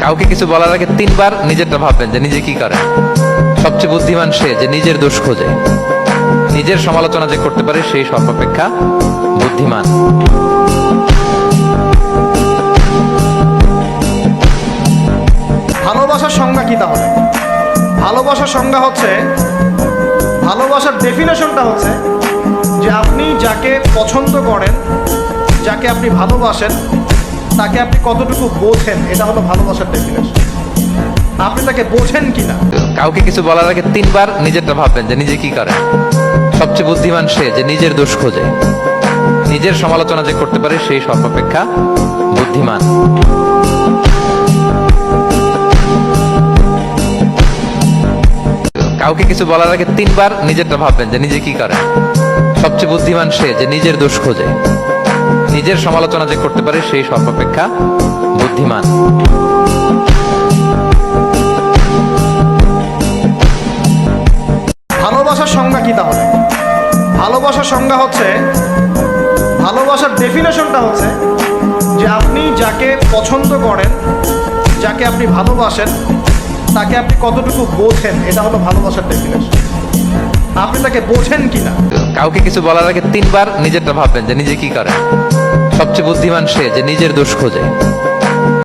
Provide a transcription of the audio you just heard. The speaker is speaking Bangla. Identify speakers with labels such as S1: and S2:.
S1: কাউকে কিছু বলার আগে তিনবার নিজেরটা ভাববেন যে নিজে কি করে। সবচেয়ে বুদ্ধিমান সে যে নিজের দোষ খোঁজে। নিজের সমালোচনা যে করতে পারে সেই সর্বাপেক্ষা বুদ্ধিমান।
S2: ভালোবাসার সংজ্ঞা কি তাহলে? ভালোবাসার সংজ্ঞা হচ্ছে, ভালোবাসার ডেফিনেশনটা হচ্ছে যে আপনি যাকে পছন্দ করেন, যাকে আপনি ভালোবাসেন, তাকে আপনি কতটুকু বোঝেন, এটা হলো ভালোবাসার ডেফিনেশন। আপনি তাকে বোঝেন কিনা।
S1: কাউকে কিছু বলার আগে তিনবার নিজেরটা ভাববেন যে নিজে কি করে। সবচেয়ে বুদ্ধিমান সে যে নিজের দোষ খোঁজে। নিজের সমালোচনা যে করতে পারে সেই সর্বাপেক্ষা বুদ্ধিমান। কাউকে কিছু বলার আগে তিনবার নিজেরটা ভাববেন যে নিজে কি করে। সবচেয়ে বুদ্ধিমান সে যে নিজের দোষ খোঁজে। নিজের সমালোচনা যে করতে পারে সেই সর্বাপেক্ষা বুদ্ধিমান।
S2: ভালোবাসার সংজ্ঞা কি তাহলে? ভালোবাসার সংজ্ঞা হচ্ছে, ভালোবাসার ডেফিনেশনটা হচ্ছে যে আপনি যাকে পছন্দ করেন, যাকে আপনি ভালোবাসেন, তাকে আপনি কতটুকু বোঝেন, এটা হলো ভালোবাসার ডেফিনেশন। আপনি তাকে বোঝেন কিনা।
S1: কাউকে কিছু বলার আগে তিনবার নিজেরটা ভাববেন যে নিজে কি করে। সবচেয়ে বুদ্ধিমান সে যে নিজের দোষ খোঁজে।